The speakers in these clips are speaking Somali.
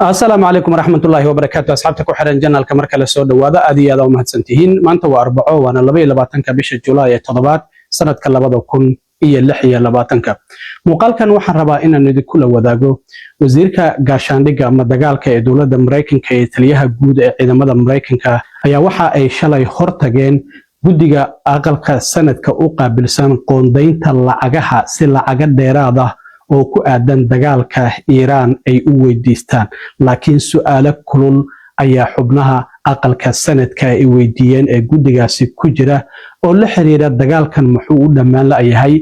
السلام عليكم ورحمة الله وبركاته. أصحابتك وحرين جنال كمركز السود وهذا أدي هذا ومهد سنتين ما أنت وأربعة وأنا لبي لباتنك بيش جولاي تضبات سنة كلابا كن إيه اللحية لباتنك مقال كان وحن ربا إن ندي كل وذاقو وزيرك قاشاندق أما دقالك دولة مريكن كي تليها جود إذا مدى مريكن هي وحا أي شلي خرطجين جوديga aqalka sanadka u qaabilsan qoondaynta lacagaha si lacaga dheeraada oo ku aadan dagaalka Iran ay u weydiistaan laakiin su'aalo kulul ayaa xubnaha aqalka sanadka ay weydiiyeen ee gudigaasi ku jira oo la xiriira dagaalkan muxuu u dhamaan la yahay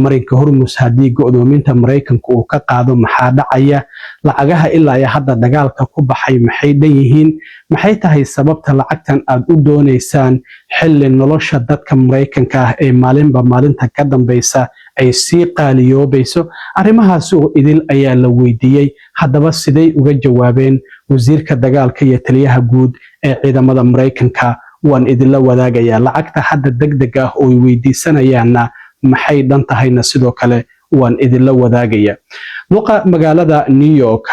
marinka hormus hadii go'doominta Mareykanka uu ka qaado maxaa dhacaya lacagaha ilaa hadda dagaalka ku baxay maxay dhanyihiin maxay tahay sababta lacagtan aad u doonaysaan xilli nolosha dadka Mareykanka ah ee maalinba maalinta ka dambaysa ay sii qaaliyoobayso arrimahaas oo idil ayaa la weydiiyay haddaba siday uga jawaabeen wasiirka dagaalka iyo taliyaha guud ee ciidamada Mareykanka waan idinla wadaagayaa lacagta hadda degdeg ah oo weydiisanayaana maxay dhan tahayna sidoo kale waan idinla wadaagaya duqa magaalada New York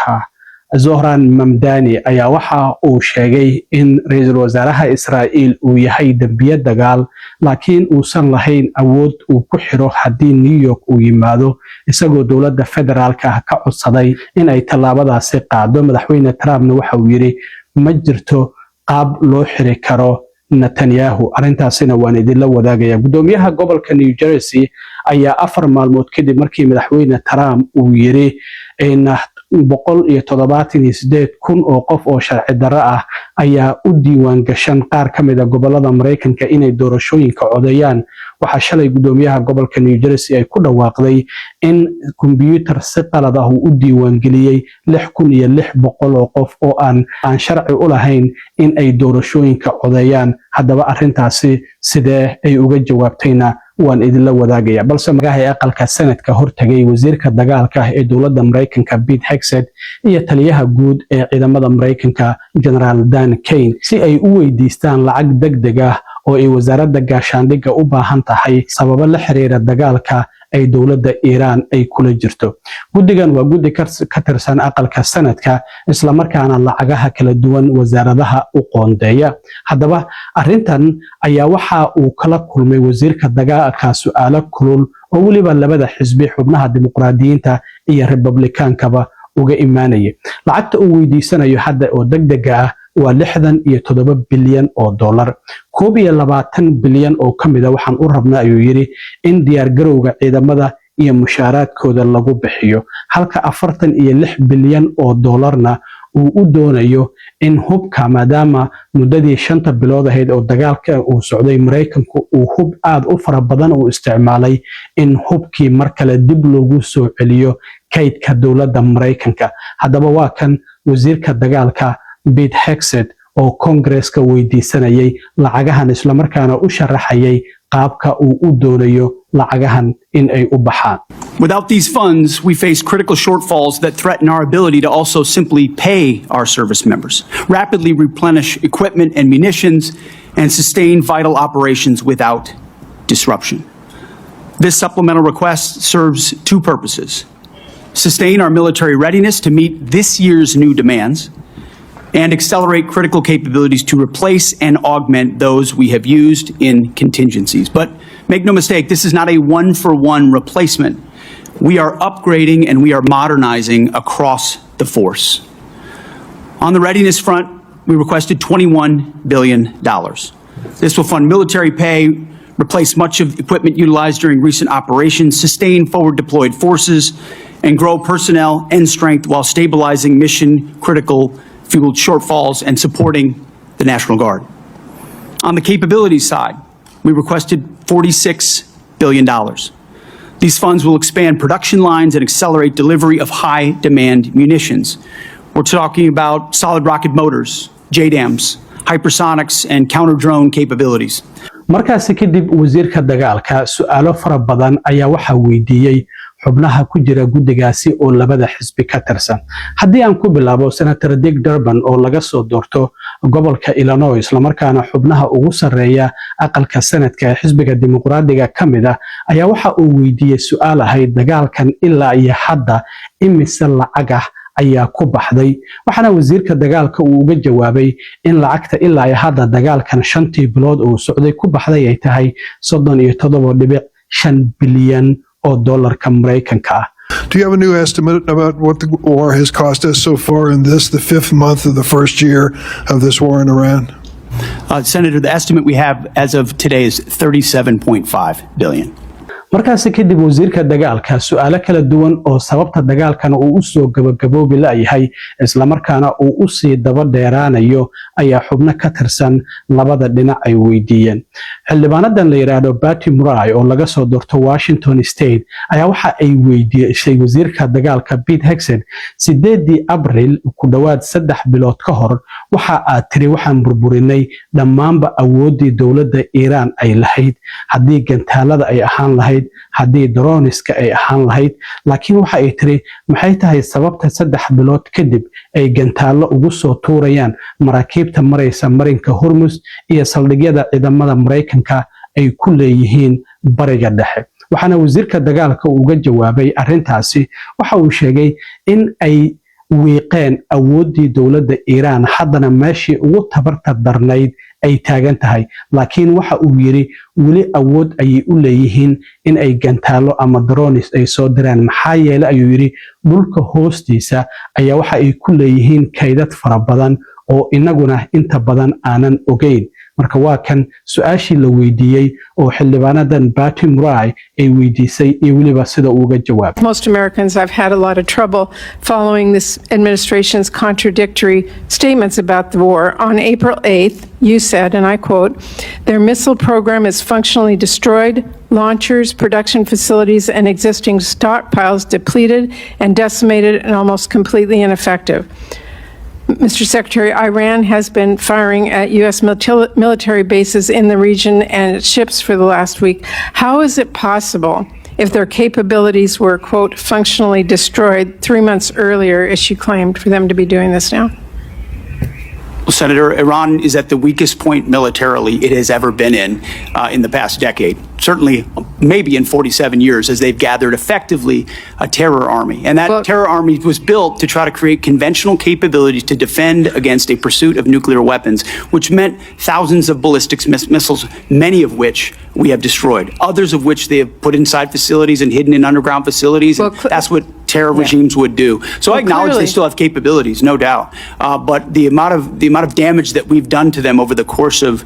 Zohran Mamdani ayaa waxa uu sheegay in ra'iisul wasaaraha Israa'iil uu yahay dambiye dagaal laakiin uusan lahayn awood uu ku xiro hadii New York uu yimaado isagoo dawladda federaalka ka codsaday in ay tallaabadaasi qaado madaxweyne Trumpna waxa uu yiri ma jirto qaab loo xiri karo Netanyahu arintaasina waan idinla wadaagaya gudoomiyaha gobolka New Jersey ayaa 4 maalmood kadib markii madaxweyne Trump uu yiri in 178,000 oo qof oo sharci darro ah ayaa u diiwaan gashan qaar ka mid ah gobolada Mareykanka inay doorashooyinka codeeyaan waxa shalay gudoomiyaha gobolka New Jersey ay ku dhawaaqday in computer si qalad ah uu u diiwaan geliyay 6,600 oo qof oo aan sharci u lahayn in ay doorashooyinka codeeyaan haddaba arrintaasi sidee ay uga jawaabtayna waan idinla wadaagaya balse magaca aqalka sanadka hortagay wasiirka dagaalka ee dawladda Mareykanka Pete Hegseth iyo taliyaha guud ee ciidamada Mareykanka General Dan Kane si ay u weydiistaan lacag degdeg ah oo ay wasaaradda gaashaandhigga u baahan tahay sababo la xiriira dagaalka ay dawladda Iran ay kula jirto gudigan waa gudi ka tirsan aqalka sanadka isla markaana lacagaha kala duwan wasaaradaha u qoondeeya haddaba arrintan ayaa waxa uu kala kulmay wasiirka dagaalka su'aalo kulul oo waliba labada xisbi xubnaha dimuqraadiyiinta iyo Republicaankaba uga imaanayay lacagta uu weydiisanayo hadda oo degdeg ah waa 67 bilyan oo dollar 22 bilyan oo kamida waxaan u rabnaa ayuu yiri in diyaar garowga ciidamada iyo mushaaraadkooda lagu bixiyo halka 46 bilyan oo dollarna uu u doonayo in hubka maadaama muddadii 5 bilood ahayd oo dagaalka uu socday Mareykanku uu hub aad u fara badan u isticmaalay in hubkii mar kale dib loogu soo celiyo kaydka dawladda Mareykanka haddaba waa kan wasiirka dagaalka Pete Hegseth oo Congress-ka weydiisanayay lacagahan isla markaana u sharaxayay qaabka uu u doonayo lacagahan in ay u baxaan. Without these funds, we face critical shortfalls that threaten our ability to also simply pay our service members, rapidly replenish equipment and munitions, and sustain vital operations without disruption. This supplemental request serves two purposes: sustain our military readiness to meet this year's new demands, and accelerate critical capabilities to replace and augment those we have used in contingencies. But make no mistake, this is not a one-for-one replacement. We are upgrading and we are modernizing across the force. On the readiness front, we requested $21 billion. This will fund military pay, replace much of equipment utilized during recent operations, sustain forward deployed forces, and grow personnel and strength while stabilizing mission-critical fueled shortfalls and supporting the National Guard. On the capabilities side, we requested $46 billion. These funds will expand production lines and accelerate delivery of high-demand munitions. We're talking about solid rocket motors, JDAMs, hypersonics, and counter-drone capabilities. markaas kadib wasiirka dagaalka su'aalo fara badan ayaa waxa weydiiyay xubnaha ku jira gudigaasi oo labada xisbi ka tirsan haddii aan ku bilaabo senator Dick Durbin oo laga soo doorto gobolka Illinois isla markaana xubnaha ugu sareeya aqalka sanadka xisbiga dimuqraadiga kamida ayaa waxa uu weydiiyay su'aal ahayd dagaalkan ilaa iyo hadda imise lacag ah ayaa ku baxday waxaana wasiirka dagaalka uu uga jawaabay in lacagta ilaa ay hadda dagaalkan 5 bilood uu socday ku baxday ay tahay 37.5 bilyan oo dollarka Mareykanka ah. Do you have a new estimate about what the war has cost us so far in this, the 5th month of the first year of this war in Iran? Senator, the estimate we have as of today is $37.5 billion. markaasi kadib wasiirka dagaalka su'aalo kala duwan oo sababta dagaalkan uu u soo gabagaboobi laayahay isla markaana uu u sii daba dheeraanayo ayaa xubno ka tirsan labada dhinac ay weydiiyeen xildhibaanadan la yiraahdo Patty Murray oo laga soo doorto Washington State ayaa waxa ay weydiisay wasiirka dagaalka Pete Hegseth 8 Abriil ku dhawaad 3 bilood ka hor waxa aad tiri waxaan burburinay dhammaanba awoodii dawladda Iran ay lahayd haddii gantaalada ay ahaan lahayd haddii droniska ay ahaan lahayd laakiin waxa ay tiri maxay tahay sababta 3 bilood kadib ay gantaalo ugu soo tuurayaan maraakiibta maraysa marinka Hormuz iyo saldhigyada ciidamada Mareykanka ay ku leeyihiin bariga dhexe waxaana wasiirka dagaalka uu uga jawaabay arrintaasi waxa uu sheegay in ay wiiqeen awoodii dawladda Iran haddana meeshii ugu tabarta darnayd ay taagan tahay laakiin waxa uu yiri wali awood ay u leeyihiin in ay gantaalo ama drones ay soo diraan maxaa yeelay ayuu yiri dhulka hoostiisa ayaa waxa ay ku leeyihiin kaydad fara badan oo inaguna inta badan aanan ogeyn marka waa kan su'aashii la weydiiyay oo xildhibaanadan Patty Murray ay weydiisay iyo waliba sida uu uga jawaabay. Most Americans have had a lot of trouble following this administration's contradictory statements about the war. On April 8th, you said, and I quote, "Their missile program is functionally destroyed, launchers, production facilities, and existing stockpiles depleted and decimated and almost completely ineffective." Mr. Secretary, Iran has been firing at U.S. military bases in the region and its ships for the last week. How is it possible, if their capabilities were, quote, functionally destroyed 3 months earlier, as she claimed, for them to be doing this now? Well, Senator, Iran is at the weakest point militarily it has ever been in the past decade. Certainly, maybe in 47 years, as they've gathered effectively a terror army. And that terror army was built to try to create conventional capabilities to defend against a pursuit of nuclear weapons, which meant thousands of ballistic missiles, many of which we have destroyed, others of which they have put inside facilities and hidden in underground facilities. And that's what terror regimes would do. So I acknowledge they still have capabilities, no doubt. But the amount of damage that we've done to them over the course of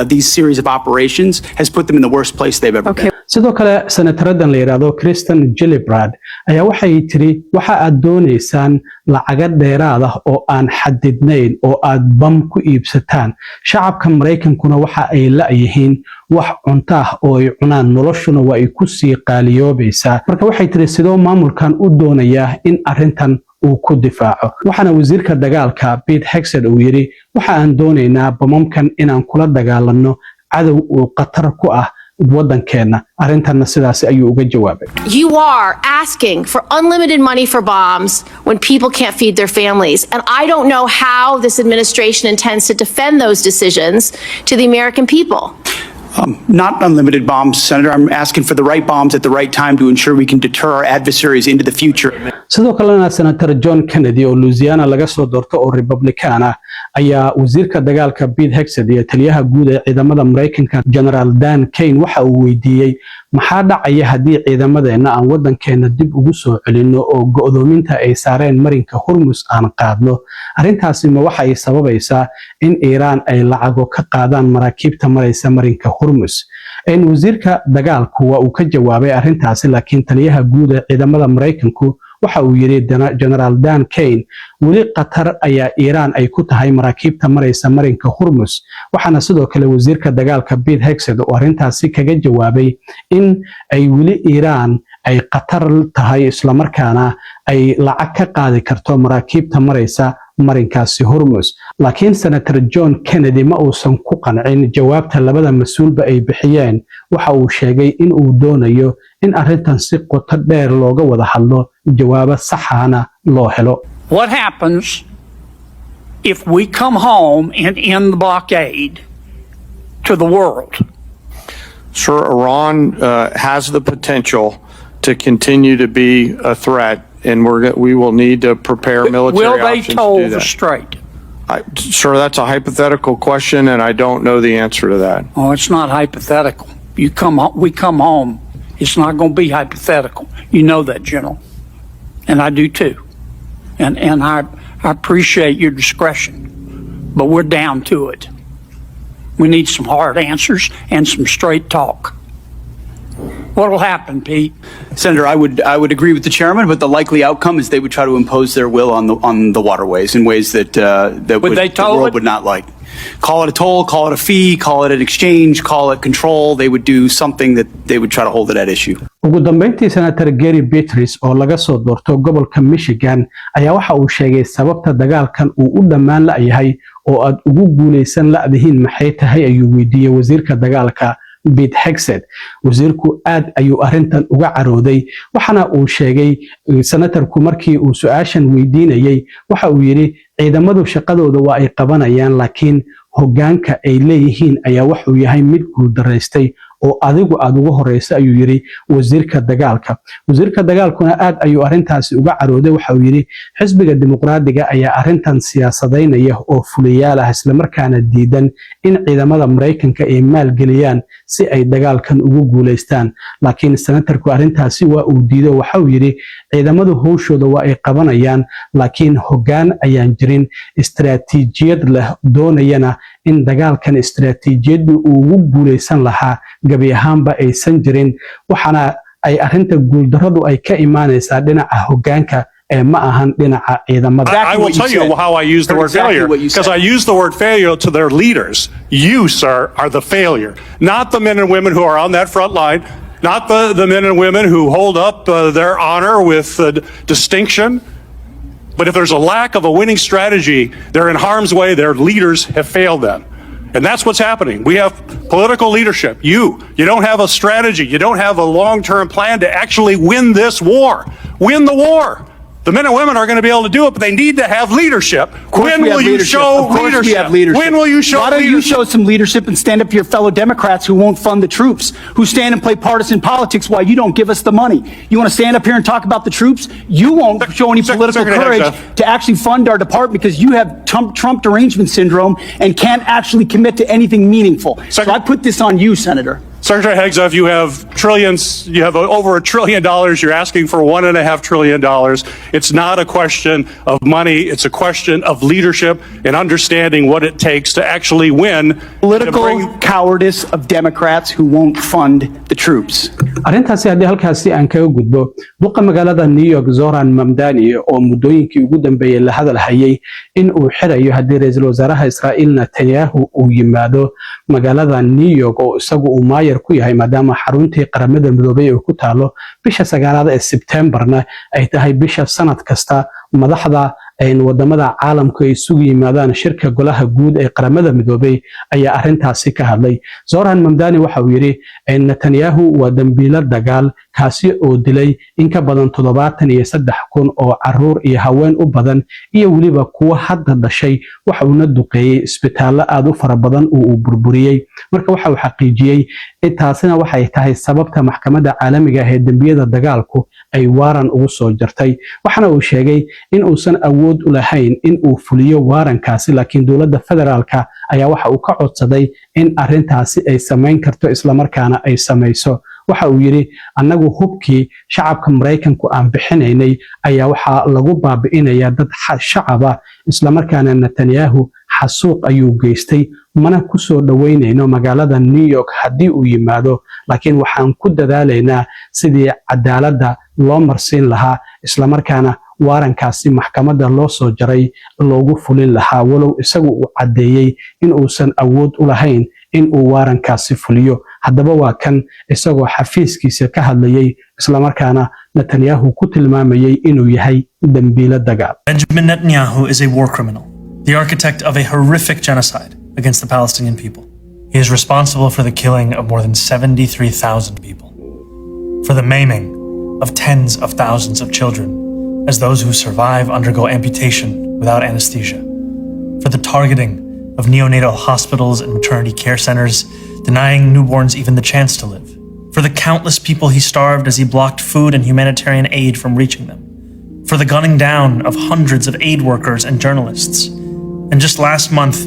these series of operations has put them in the worst place they've ever been. sidoo kale senataradan la yiraahdo Kristen Gillibrand ayaa waxay tiri waxa aad doonaysaan lacaga dheeraad ah oo aan xadidnayn oo aad bam ku iibsataan shacabka Mareykankuna waxa ay la yihiin wax cunto ah oo ay cunaan noloshuna waa ay ku sii qaaliyoobaysaa marka waxay tiri sidoo maamulkan u doonaya in arrintan uu ku difaaco waxaana wasiirka dagaalka Pete Hegseth uu yiri waxa aan doonaynaa bamamkan inaan kula dagaalano cadow oo qatar ku ah waddankeena arrintan sidaas ayuu uga jawaabay. You are asking for unlimited money for bombs when people can't feed their families, and I don't know how this administration intends to defend those decisions to the American people. Not unlimited bombs, Senator. I'm asking for the right bombs at the right time to ensure we can deter our adversaries into the future. sidoo kalena Senator John Kennedy oo Louisiana laga soo doorto oo Republican ah ayaa wasiirka dagaalka Pete Hegseth iyo taliyaha guud ee ciidamada Mareykanka General Dan Kane waxa uu weydiiyay maxaa dhacaya haddii ciidamadeena aan waddankeena dib ugu soo celino oo go'doominta ay saareen marinka Hormuz aan qaadno arrintaasi ma waxa ay sababaysaa in Iran ay lacago ka qaadaan maraakiibta maraysa marinka Hormuz in wasiirka dagaalku waa uu ka jawaabay arrintaasi laakiin taliyaha guud ee ciidamada Mareykanku waxa uu yiri General Dan Kane wali qatar ayaa Iran ay ku tahay maraakiibta maraysa marinka Hormuz waxaana sidoo kale wasiirka dagaalka Pete Hegseth oo arrintaasi kaga jawaabay in ay wali Iran ay qatar tahay isla markaana ay lacag ka qaadi karto maraakiibta maraysa marinkaasi Hormuz laakiin Senator John Kennedy ma uusan ku qancin jawaabta labada mas'uulba ay bixiyeen waxa uu sheegay in uu doonayo in arrintan si qoto dheer looga wada hadlo jawaab sax ahna loo helo. What happens if we come home and end the blockade to the world? Sure, Iran has the potential to continue to be a threat and we will need to prepare military Will they options to toll do the that. strait? Sir, that's a hypothetical question, and I don't know the answer to that. Oh, it's not hypothetical. We come home. It's not going to be hypothetical. You know that, General. And I do too. And I appreciate your discretion, but we're down to it. We need some hard answers and some straight talk. What'll happen, Pete? Senator, I would agree with the chairman, but the likely outcome is they would try to impose their will on the waterways in ways that the world would not like. Call it a toll, call it a fee, call it an exchange, call it control. They would do something that they would try to hold it at issue. ugu dambeyntii senator Gary Beatrice oo laga soo doorto gobolka Michigan ayaa waxa uu sheegay sababta dagaalkan uu u dhamaan la yahay oo aad ugu guuleysan la'dihiin maxay tahay ayuu weydiiyay wasiirka dagaalka Pete Hegseth. wasiirku aad ayuu arintan uga carooday waxana uu sheegay senatorku markii uu su'aashan weydiinayay waxa uu yiri ciidamadu shaqadooda waa ay qabanayaan laakiin hoggaanka ay leeyihiin ayaa wax uu yahay mid guul dareystay oo adigu aad ugu horeysa ayuu yiri wasiirka dagaalkuna aad ayuu arintaasi uga carooday waxa uu yiri xisbiga dimuqraadiga ayaa arintan siyaasadeynaya oo fuliyaal ah isla markaana diidan in ciidamada Mareykanka ay maalgeliyaan si ay dagaalkan ugu guuleystaan laakiin senatorku arintaasi waa uu diiday waxa uu yiri ciidamadu howshooda waa ay qabanayaan laakiin hoggaan ayaan jirin istiraatiijiyad leh doonayana in dagaalkan istiraatiijiyadu uu ugu guuleysan lahaa gabi ahaanba aysan jirin waxana ay arinta guuldarradu ay ka imaanaysaa dhinaca hoggaanka ma ahan dhinaca ciidamada. I will tell you how I use the word failure, because I use the word failure to their leaders. You, sir, are the failure, not the men and women who are on that front line, not the men and women who hold up their honor with distinction. But if there's a lack of a winning strategy, they're in harm's way. Their leaders have failed them. And that's what's happening. We have political leadership. You don't have a strategy. You don't have a long-term plan to actually win this war. Win the war. The men and women are going to be able to do it, but they need to have leadership. When will you show leadership? When will you show leadership? Why don't you show some leadership and stand up to your fellow Democrats who won't fund the troops, who stand and play partisan politics while you don't give us the money? You want to stand up here and talk about the troops? You won't show any political courage to actually fund our department because you have Trump derangement syndrome and can't actually commit to anything meaningful. So I put this on you, Senator. Secretary Hegseth, you have trillions, you have over $1 trillion, you're asking for $1.5 trillion. It's not a question of money, it's a question of leadership and understanding what it takes to actually win. Political cowardice of Democrats who won't fund the troops. arrintaasi haddii halkaasi aan kaga gudbo duqa magaalada New York Zoran Mamdani oo muddooyinkii ugu dambeeyay la hadal hayay in uu xirayo haddii ra'iisul wasaaraha Israa'iil Netanyahu uu yimaado magaalada New York oo isagu uu maayar ku yahay maadaama xaruntii qaramada midoobay oo ku taalo bisha 9 ee September-na ay tahay bisha sanad kasta madaxda wadamada caalamku ay isugu yimaadaan shirka golaha guud ee qaramada midoobay ayaa arintaasi ka hadlay. Zoran Mamdani waxa uu yiri Netanyahu waa dambiile dagaal kaasi oo dilay in ka badan 73,000 oo caruur iyo haween u badan iyo waliba kuwa hadda dhashay waxa uu na duqeeyay isbitaallo aad u fara badan oo uu burburiyay. Marka waxa uu xaqiijiyay intaasina waxay tahay sababta maxkamadda caalamiga ah ee dambiyada dagaalku ay waaran ugu soo jartay. Waxana uu sheegay in uusan awood u lahayn in uu fuliyo waarankaasi laakiin dowladda federaalka ayaa waxa uu ka codsaday in arintaasi ay sameyn karto isla markaana ay sameyso. waxa uu yiri annagu hubkii shacabka Mareykanku aan bixinaynay ayaa waxa lagu baabi'inayaa dad shacaba isla markaana Netanyahu xasuuq ayuu geystay mana ku soo dhaweynayno magaalada New York haddii uu yimaado laakiin waxaan ku dadaalaynaa sidii cadaaladda loo marsiin lahaa isla markaana waarankaasi maxkamadda loo soo jaray loogu fulin lahaa walow isagu uu cadeeyay in uusan awood u lahayn in uu waarankaasi fuliyo. haddaba waa kan isagoo xafiiskiisa ka hadlayay isla markaana Netanyahu ku tilmaamayay inuu yahay dambiile dagaal. Benjamin Netanyahu is a war criminal, the architect of a horrific genocide against the Palestinian people. He is responsible for the killing of more than 73,000 people, for the maiming of tens of thousands of children as those who survive undergo amputation without anesthesia, for the targeting of neonatal hospitals and maternity care centers, denying newborns even the chance to live, for the countless people he starved as he blocked food and humanitarian aid from reaching them, for the gunning down of hundreds of aid workers and journalists. And just last month,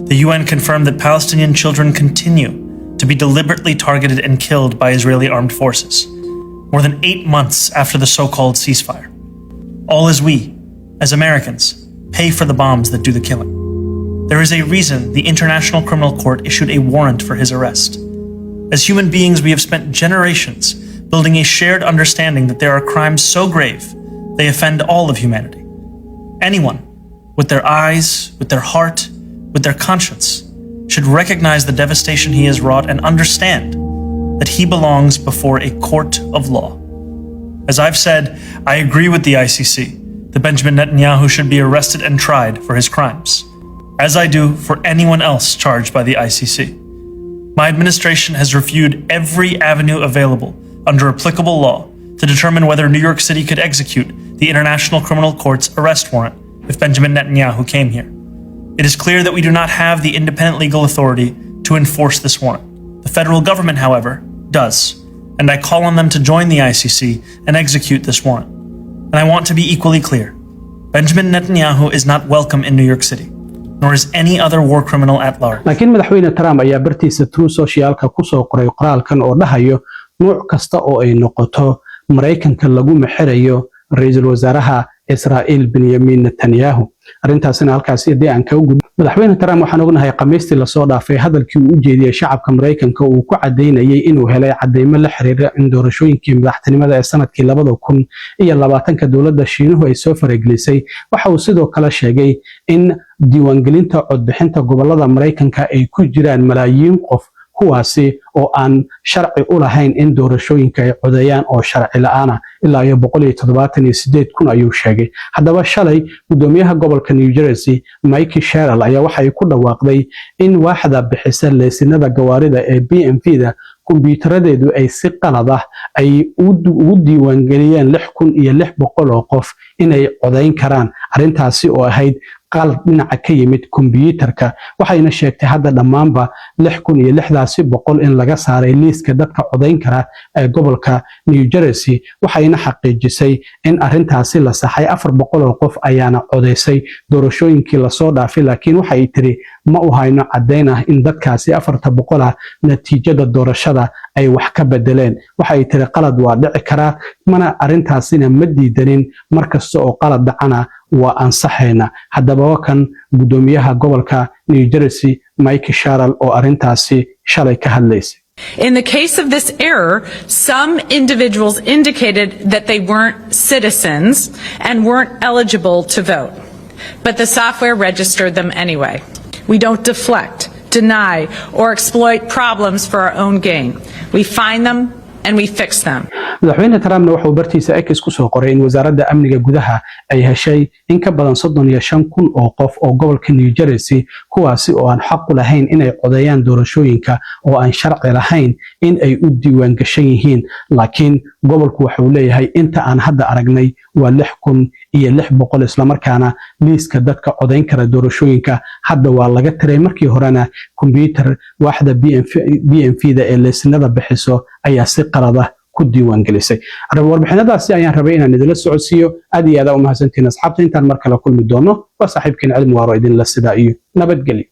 the UN confirmed that Palestinian children continue to be deliberately targeted and killed by Israeli armed forces, more than 8 months after the so-called ceasefire. All as we, as Americans, pay for the bombs that do the killing. There is a reason the International Criminal Court issued a warrant for his arrest. As human beings, we have spent generations building a shared understanding that there are crimes so grave they offend all of humanity. Anyone, with their eyes, with their heart, with their conscience, should recognize the devastation he has wrought and understand that he belongs before a court of law. As I've said, I agree with the ICC that Benjamin Netanyahu should be arrested and tried for his crimes, as I do for anyone else charged by the ICC. My administration has reviewed every avenue available under applicable law to determine whether New York City could execute the International Criminal Court's arrest warrant if Benjamin Netanyahu came here. It is clear that we do not have the independent legal authority to enforce this warrant. The federal government, however, does, and I call on them to join the ICC and execute this warrant. And I want to be equally clear. Benjamin Netanyahu is not welcome in New York City, nor is any other war criminal at large. laakiin madaxweyne Trump ayaa bartiisa True Socialka ku soo qoray qoraalkan oo dhahayo nooc kasta oo ay noqoto Mareykanka lagu maxirayo ra'iisul wasaaraha Israel Benjamin Netanyahu. Arrintaasina halkaas idii aan ka gudbin madaxweyne Trump waxaan ognahay Khamiistii la soo dhaafay hadalkii uu u jeediyay shacabka Mareykanka uu ku cadeynayay inuu helay cadeymo la xiriira in doorashooyinkii madaxtinimada ee sanadkii 2020 dowladda Shiinuhu ay soo faragelisay. Waxa uu sidoo kale sheegay in diiwaangelinta codbixinta gobolada Mareykanka ay ku jiraan malaayiin qof kuwaasi oo aan sharci u lahayn in doorashooyinka ay codeeyaan oo sharci la'aan ah ilaa 178,000 ayuu sheegay. Haddaba shalay gudoomiyaha gobolka New Jersey Mike Sherrill ayaa waxa ay ku dhawaaqday in waaxda bixisa leysinada gawaarida ee BMV-da kumbiyuutaradeedu ay si qalad ah ay ugu diiwaangeliyeen 6,600 oo qof inay codeyn karaan. Arrintaasi oo ahayd qalad dhinaca ka yimid kumbiyuutarka waxayna sheegtay hadda dhammaanba 6,600 in laga saaray liiska dadka codeyn kara ee gobolka New Jersey. Waxayna xaqiijisay in arrintaasi la saxay 400 oo qof ayaana codeysay doorashooyinkii la soo dhaafay, laakiin waxay tiri ma u hayno cadeyn ah in dadkaasi 400 ah natiijada doorashada ay wax ka bedeleen. Waxay tiri qalad waa dhici karaa, mana arrintaasina ma diidanin markasta oo qalad dhacana waa ansaxayna. Haddaba kan gudoomiyaha gobolka New Jersey Mike Sherrill oo arrintaasi shalay ka hadlaysay. In the case of this error, some individuals indicated that they weren't citizens and weren't eligible to vote, but the software registered them anyway. We don't deflect, deny, or exploit problems for our own gain. We find them and we fix them. madaxweyne Trumpna wuxuu bartiisa X ku soo qoray in wasaaradda amniga gudaha ay heshay in ka badan 35,000 oo qof oo gobolka New Jersey kuwaasi oo aan xaq u lahayn inay codeeyaan doorashooyinka oo aan sharci lahayn in ay u diiwaan gashan yihiin, laakiin gobolku wuxuu leeyahay inta aan hadda aragnay waa 6,600 isla markaana liiska dadka codeyn kara doorashooyinka hadda waa laga tiray. markii horena kumbiyuutar waaxda BMV-da ee leysinada bixiso ayaa si qalad ah ku diiwaan gelisay. warbixinadaasi ayaan rabay inaan idinla socodsiiyo. aad iyo aad u mahadsantiin asxaabta. intaan mar kale kulmi doono waa saaxiibkeen Cilmi Waaro idin la sidaa iyo nabadgelyo.